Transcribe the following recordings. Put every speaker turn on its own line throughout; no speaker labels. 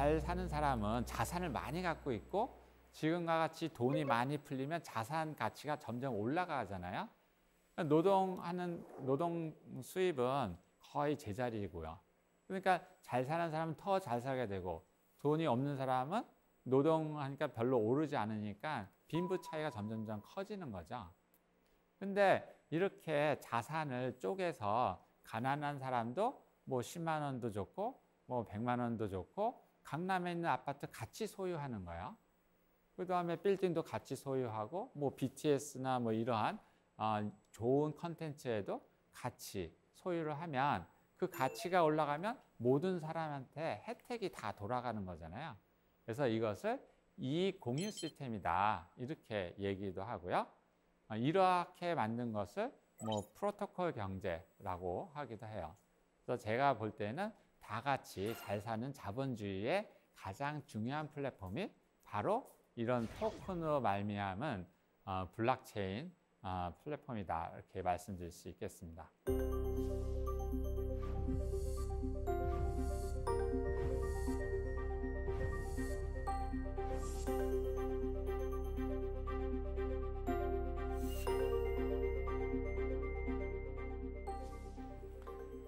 잘 사는 사람은 자산을 많이 갖고 있고 지금과 같이 돈이 많이 풀리면 자산 가치가 점점 올라가잖아요. 노동 수입은 거의 제자리고요. 그러니까 잘 사는 사람은 더 잘 살게 되고 돈이 없는 사람은 노동하니까 별로 오르지 않으니까 빈부 차이가 점점점 커지는 거죠. 근데 이렇게 자산을 쪼개서 가난한 사람도 뭐 10만 원도 좋고 뭐 100만 원도 좋고 강남에 있는 아파트 같이 소유하는 거예요. 그 다음에 빌딩도 같이 소유하고 뭐 BTS나 뭐 이러한 좋은 컨텐츠에도 같이 소유를 하면 그 가치가 올라가면 모든 사람한테 혜택이 다 돌아가는 거잖아요. 그래서 이것을 이익 공유 시스템이다 이렇게 얘기도 하고요. 이렇게 만든 것을 뭐 프로토콜 경제라고 하기도 해요. 그래서 제가 볼 때는 다 같이 잘 사는 자본주의의 가장 중요한 플랫폼이 바로 이런 토큰으로 말미암은 블록체인 플랫폼이다 이렇게 말씀드릴 수 있겠습니다.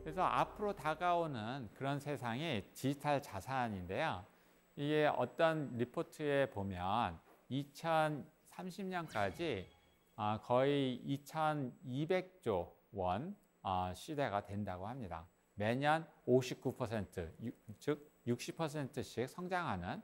그래서 앞으로 다가오는 그런 세상이 디지털 자산인데요. 이게 어떤 리포트에 보면 2030년까지 거의 2200조 원 시대가 된다고 합니다. 매년 59%, 즉 60%씩 성장하는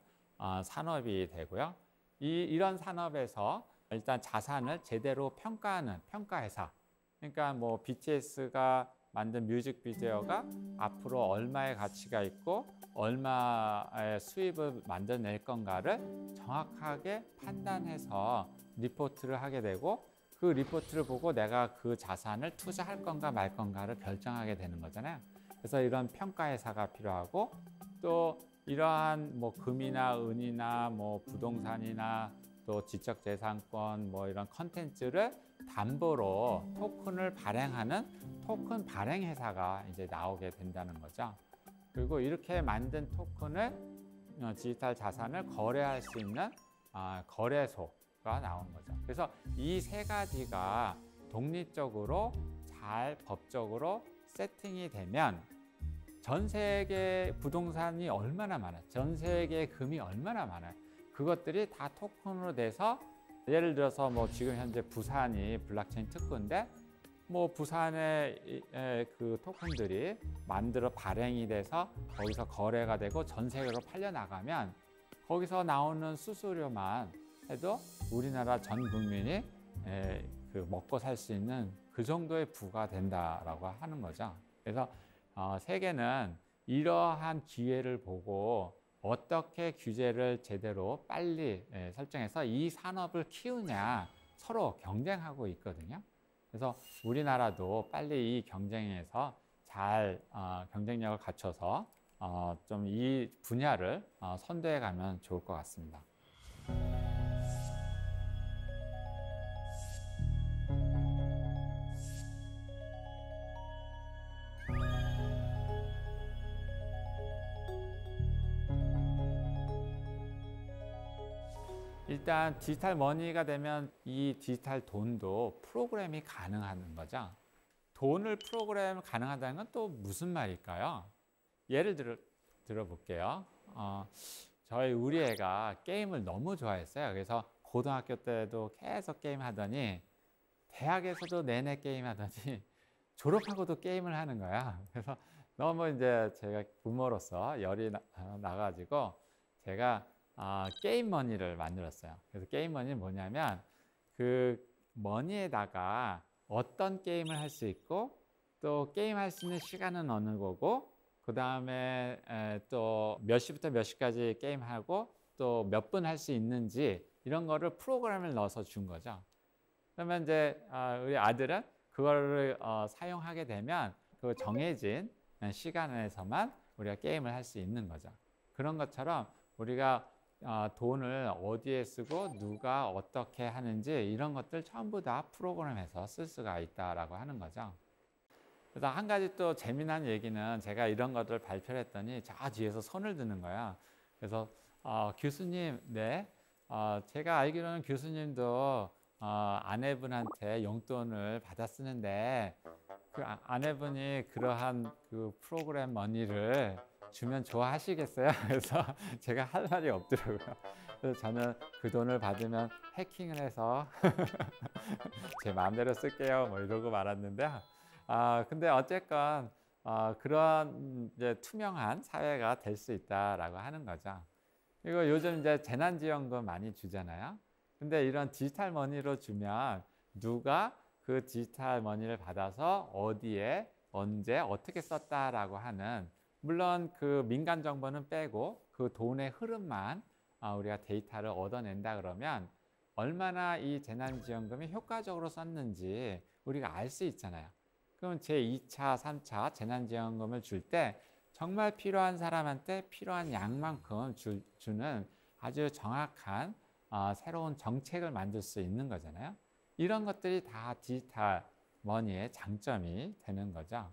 산업이 되고요. 이런 산업에서 일단 자산을 제대로 평가하는 평가회사, 그러니까 뭐 BTS가 만든 뮤직비디오가 앞으로 얼마의 가치가 있고 얼마의 수입을 만들어낼 건가를 정확하게 판단해서 리포트를 하게 되고 그 리포트를 보고 내가 그 자산을 투자할 건가 말 건가를 결정하게 되는 거잖아요. 그래서 이런 평가회사가 필요하고 또 이러한 뭐 금이나 은이나 뭐 부동산이나 또 지적재산권 뭐 이런 컨텐츠를 담보로 토큰을 발행하는 토큰 발행 회사가 이제 나오게 된다는 거죠. 그리고 이렇게 만든 토큰을 디지털 자산을 거래할 수 있는 거래소가 나온 거죠. 그래서 이 세 가지가 독립적으로 잘 법적으로 세팅이 되면 전 세계 부동산이 얼마나 많아요. 전 세계 금이 얼마나 많아요. 그것들이 다 토큰으로 돼서 예를 들어서 뭐 지금 현재 부산이 블록체인 특구인데 뭐 부산의 그 토큰들이 만들어 발행이 돼서 거기서 거래가 되고 전 세계로 팔려 나가면 거기서 나오는 수수료만 해도 우리나라 전 국민이 그 먹고 살 수 있는 그 정도의 부가 된다라고 하는 거죠. 그래서 세계는 이러한 기회를 보고 어떻게 규제를 제대로 빨리 설정해서 이 산업을 키우냐 서로 경쟁하고 있거든요. 그래서 우리나라도 빨리 이 경쟁에서 잘 경쟁력을 갖춰서 좀 이 분야를 선도해 가면 좋을 것 같습니다. 일단 디지털 머니가 되면 이 디지털 돈도 프로그램이 가능한 거죠. 돈을 프로그램 가능하다는 건 또 무슨 말일까요? 예를 들어볼게요. 우리 애가 게임을 너무 좋아했어요. 그래서 고등학교 때도 계속 게임하더니 대학에서도 내내 게임하더니 졸업하고도 게임을 하는 거야. 그래서 너무 이제 제가 부모로서 열이 나가지고 제가 게임 머니를 만들었어요. 그래서 게임 머니는 뭐냐면 그 머니에다가 어떤 게임을 할 수 있고 또 게임할 수 있는 시간은 어느 거고 그 다음에 또 몇 시부터 몇 시까지 게임하고 또 몇 분 할 수 있는지 이런 거를 프로그램을 넣어서 준 거죠. 그러면 이제 우리 아들은 그거를 사용하게 되면 그 정해진 시간에서만 우리가 게임을 할 수 있는 거죠. 그런 것처럼 우리가 돈을 어디에 쓰고 누가 어떻게 하는지 이런 것들 전부 다 프로그램에서 쓸 수가 있다라고 하는 거죠. 그래서 한 가지 또 재미난 얘기는 제가 이런 것들을 발표를 했더니 저 뒤에서 손을 드는 거야. 그래서 교수님, 네, 제가 알기로는 교수님도 아내분한테 용돈을 받아 쓰는데 그 아내분이 그러한 그 프로그램 머니를 주면 좋아하시겠어요? 그래서 제가 할 말이 없더라고요. 그래서 저는 그 돈을 받으면 해킹을 해서 제 마음대로 쓸게요. 뭐 이러고 말았는데, 근데 어쨌건 그러한 이제 투명한 사회가 될 수 있다라고 하는 거죠. 그리고 요즘 이제 재난지원금 많이 주잖아요. 근데 이런 디지털 머니로 주면 누가 그 디지털 머니를 받아서 어디에 언제 어떻게 썼다라고 하는, 물론 그 민간 정보는 빼고 그 돈의 흐름만 우리가 데이터를 얻어낸다 그러면 얼마나 이 재난지원금이 효과적으로 썼는지 우리가 알 수 있잖아요. 그럼 제2차, 3차 재난지원금을 줄 때 정말 필요한 사람한테 필요한 양만큼 주는 아주 정확한 새로운 정책을 만들 수 있는 거잖아요. 이런 것들이 다 디지털 머니의 장점이 되는 거죠.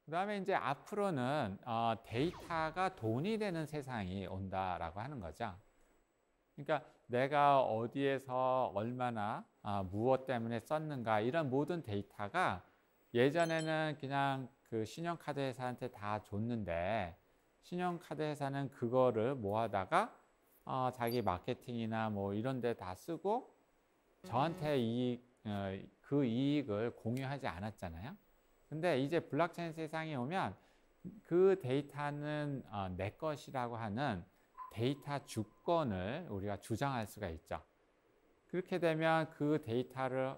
그 다음에 이제 앞으로는 데이터가 돈이 되는 세상이 온다라고 하는 거죠. 그러니까 내가 어디에서 얼마나 무엇 때문에 썼는가, 이런 모든 데이터가 예전에는 그냥 그 신용카드 회사한테 다 줬는데, 신용카드 회사는 그거를 모아다가 자기 마케팅이나 뭐 이런 데 다 쓰고 저한테 그 이익을 공유하지 않았잖아요. 근데 이제 블록체인 세상에 오면 그 데이터는 내 것이라고 하는 데이터 주권을 우리가 주장할 수가 있죠. 그렇게 되면 그 데이터를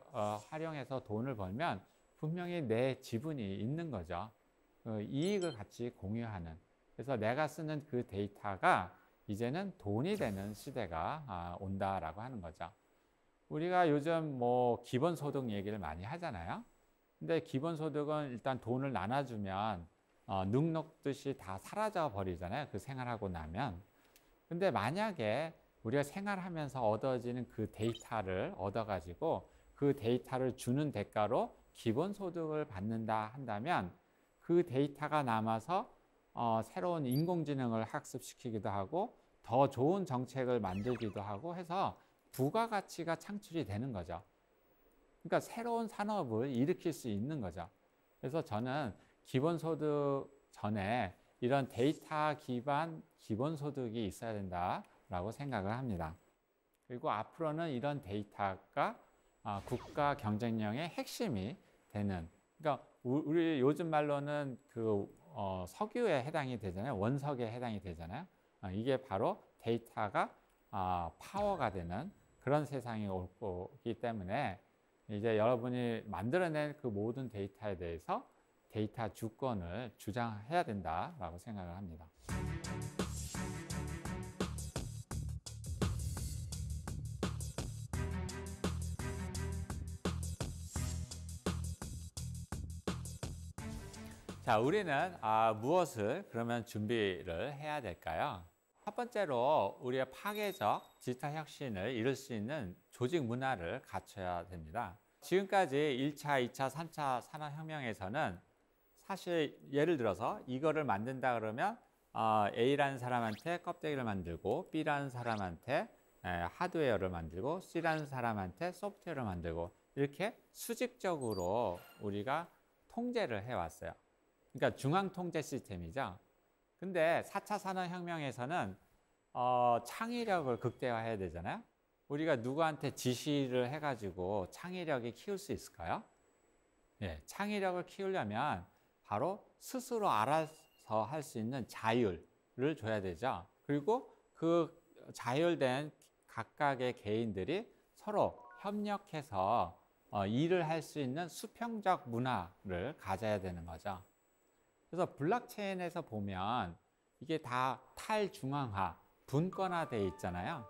활용해서 돈을 벌면 분명히 내 지분이 있는 거죠. 이익을 같이 공유하는. 그래서 내가 쓰는 그 데이터가 이제는 돈이 되는 시대가 온다라고 하는 거죠. 우리가 요즘 뭐 기본소득 얘기를 많이 하잖아요. 근데 기본소득은 일단 돈을 나눠주면 눅 녹듯이 다 사라져 버리잖아요. 그 생활하고 나면. 근데 만약에 우리가 생활하면서 얻어지는 그 데이터를 얻어가지고 그 데이터를 주는 대가로 기본소득을 받는다 한다면 그 데이터가 남아서 새로운 인공지능을 학습시키기도 하고 더 좋은 정책을 만들기도 하고 해서 부가가치가 창출이 되는 거죠. 그러니까 새로운 산업을 일으킬 수 있는 거죠. 그래서 저는 기본소득 전에 이런 데이터 기반 기본소득이 있어야 된다라고 생각을 합니다. 그리고 앞으로는 이런 데이터가 국가 경쟁력의 핵심이 되는, 그러니까 우리 요즘 말로는 그 석유에 해당이 되잖아요. 원석에 해당이 되잖아요. 이게 바로 데이터가 파워가 되는 그런 세상이 올 거기 때문에 이제 여러분이 만들어낸 그 모든 데이터에 대해서 데이터 주권을 주장해야 된다라고 생각을 합니다. 자, 우리는 무엇을 그러면 준비를 해야 될까요? 첫 번째로 우리가 파괴적 디지털 혁신을 이룰 수 있는 조직 문화를 갖춰야 됩니다. 지금까지 1차, 2차, 3차 산업혁명에서는 사실 예를 들어서 이거를 만든다 그러면 A라는 사람한테 껍데기를 만들고 B라는 사람한테 하드웨어를 만들고 C라는 사람한테 소프트웨어를 만들고 이렇게 수직적으로 우리가 통제를 해왔어요. 그러니까 중앙통제 시스템이죠. 근데 4차 산업혁명에서는 창의력을 극대화해야 되잖아요. 우리가 누구한테 지시를 해가지고 창의력이 키울 수 있을까요? 예, 창의력을 키우려면 바로 스스로 알아서 할 수 있는 자율을 줘야 되죠. 그리고 그 자율된 각각의 개인들이 서로 협력해서 일을 할 수 있는 수평적 문화를 가져야 되는 거죠. 그래서 블록체인에서 보면 이게 다 탈중앙화, 분권화되어 있잖아요.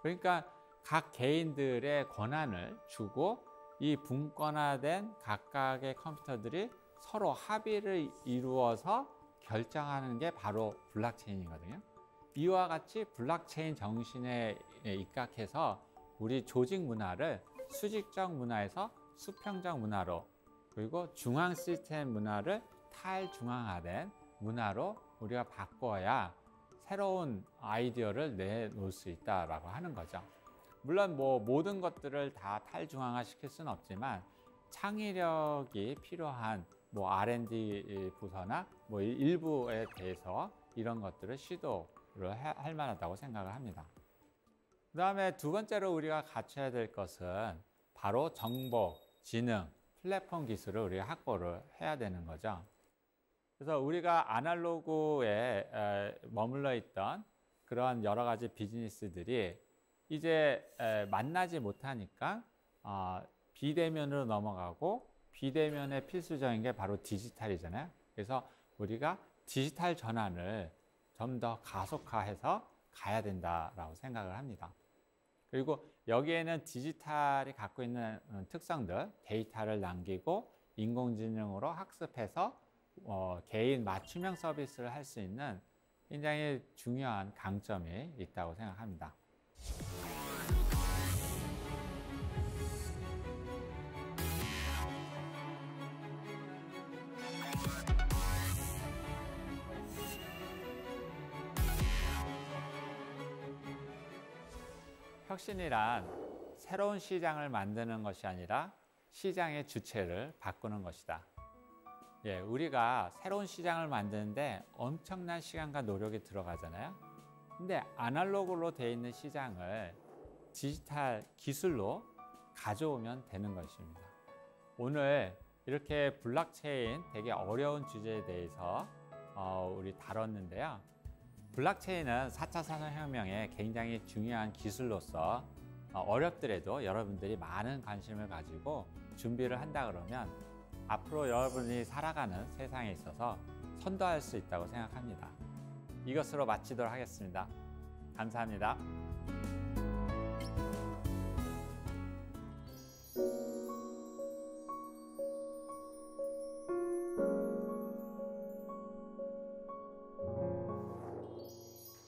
그러니까 각 개인들의 권한을 주고 이 분권화된 각각의 컴퓨터들이 서로 합의를 이루어서 결정하는 게 바로 블록체인이거든요. 이와 같이 블록체인 정신에 입각해서 우리 조직 문화를 수직적 문화에서 수평적 문화로, 그리고 중앙 시스템 문화를 탈중앙화된 문화로 우리가 바꿔야 새로운 아이디어를 내놓을 수 있다라고 하는 거죠. 물론 뭐 모든 것들을 다 탈중앙화 시킬 수는 없지만 창의력이 필요한 뭐 R&D 부서나 뭐 일부에 대해서 이런 것들을 시도를 할 만하다고 생각을 합니다. 그 다음에 두 번째로 우리가 갖춰야 될 것은 바로 정보, 지능, 플랫폼 기술을 우리가 확보를 해야 되는 거죠. 그래서 우리가 아날로그에 머물러 있던 그런 여러 가지 비즈니스들이 이제 만나지 못하니까 비대면으로 넘어가고 비대면의 필수적인 게 바로 디지털이잖아요. 그래서 우리가 디지털 전환을 좀 더 가속화해서 가야 된다라고 생각을 합니다. 그리고 여기에는 디지털이 갖고 있는 특성들, 데이터를 남기고 인공지능으로 학습해서 개인 맞춤형 서비스를 할 수 있는 굉장히 중요한 강점이 있다고 생각합니다. 혁신이란 새로운 시장을 만드는 것이 아니라 시장의 주체를 바꾸는 것이다. 예, 우리가 새로운 시장을 만드는데 엄청난 시간과 노력이 들어가잖아요. 근데 아날로그로 되어 있는 시장을 디지털 기술로 가져오면 되는 것입니다. 오늘 이렇게 블록체인 되게 어려운 주제에 대해서 우리 다뤘는데요. 블록체인은 4차 산업혁명의 굉장히 중요한 기술로서 어렵더라도 여러분들이 많은 관심을 가지고 준비를 한다 그러면 앞으로 여러분이 살아가는 세상에 있어서 선도할 수 있다고 생각합니다. 이것으로 마치도록 하겠습니다. 감사합니다.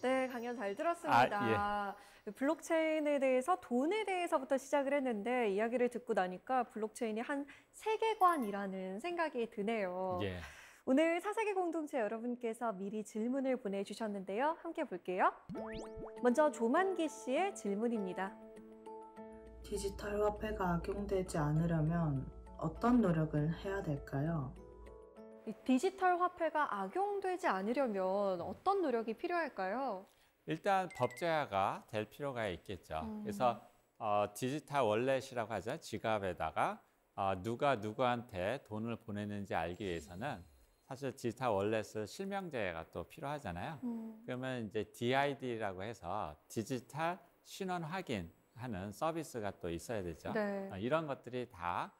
네, 강연 잘 들었습니다. 예. 블록체인에 대해서 돈에 대해서부터 시작을 했는데 이야기를 듣고 나니까 블록체인이 한 세계관이라는 생각이 드네요.
예.
오늘 4세계 공동체 여러분께서 미리 질문을 보내주셨는데요. 함께 볼게요. 먼저 조만기 씨의 질문입니다.
디지털 화폐가 악용되지 않으려면 어떤 노력을 해야 될까요?
디지털 화폐가 악용되지 않으려면 어떤 노력이 필요할까요?
일단 법제화가 될 필요가 있겠죠. 그래서 디지털 월렛이라고 하죠. 지갑에다가 누가 누구한테 돈을 보내는지 알기 위해서는 사실 디지털 월렛을 실명제가 또 필요하잖아요. 그러면 이제 DID라고 해서 디지털 신원 확인하는 서비스가 또 있어야 되죠.
네.
이런 것들이 다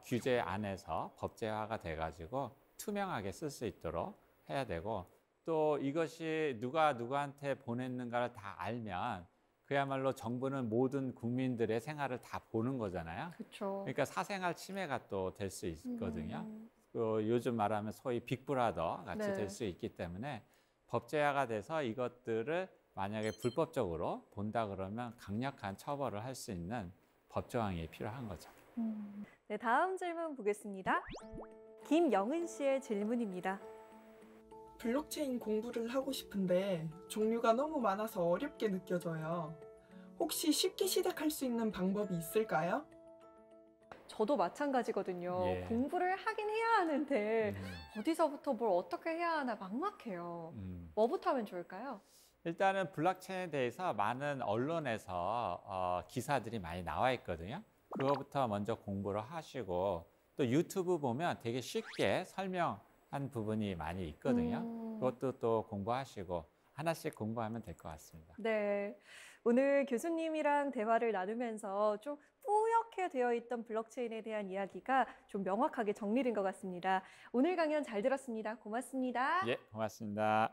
규제 안에서 법제화가 돼가지고 투명하게 쓸 수 있도록 해야 되고, 또 이것이 누가 누구한테 보냈는가를 다 알면 그야말로 정부는 모든 국민들의 생활을 다 보는 거잖아요.
그렇죠.
그러니까 사생활 침해가 또 될 수 있거든요. 요즘 말하면 소위 빅브라더 같이
네.
될 수 있기 때문에 법제화가 돼서 이것들을 만약에 불법적으로 본다 그러면 강력한 처벌을 할 수 있는 법 조항이 필요한 거죠.
네, 다음 질문 보겠습니다. 김영은 씨의 질문입니다.
블록체인 공부를 하고 싶은데 종류가 너무 많아서 어렵게 느껴져요. 혹시 쉽게 시작할 수 있는 방법이 있을까요?
저도 마찬가지거든요.
예.
공부를 하긴 해야 하는데 어디서부터 뭘 어떻게 해야 하나 막막해요. 뭐부터 하면 좋을까요?
일단은 블록체인에 대해서 많은 언론에서 기사들이 많이 나와 있거든요. 그거부터 먼저 공부를 하시고, 또 유튜브 보면 되게 쉽게 설명한 부분이 많이 있거든요. 그것도 또 공부하시고 하나씩 공부하면 될 것 같습니다.
네, 오늘 교수님이랑 대화를 나누면서 좀 뿌옇게 되어 있던 블록체인에 대한 이야기가 좀 명확하게 정리된 것 같습니다. 오늘 강연 잘 들었습니다. 고맙습니다.
예, 고맙습니다.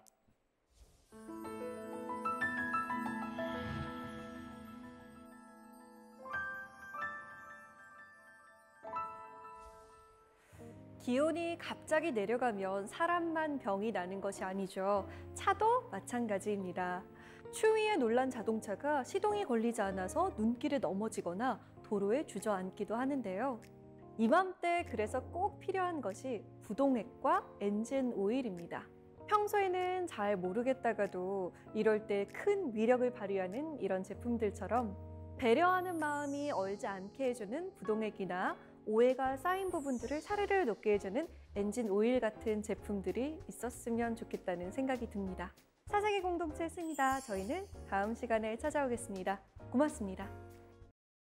기온이 갑자기 내려가면 사람만 병이 나는 것이 아니죠. 차도 마찬가지입니다. 추위에 놀란 자동차가 시동이 걸리지 않아서 눈길에 넘어지거나 도로에 주저앉기도 하는데요. 이맘때 그래서 꼭 필요한 것이 부동액과 엔진 오일입니다. 평소에는 잘 모르겠다가도 이럴 때 큰 위력을 발휘하는 이런 제품들처럼 배려하는 마음이 얼지 않게 해주는 부동액이나 오해가 쌓인 부분들을 사르르 녹게 해주는 엔진 오일 같은 제품들이 있었으면 좋겠다는 생각이 듭니다. 사장의 공동체 승이다. 저희는 다음 시간에 찾아오겠습니다. 고맙습니다.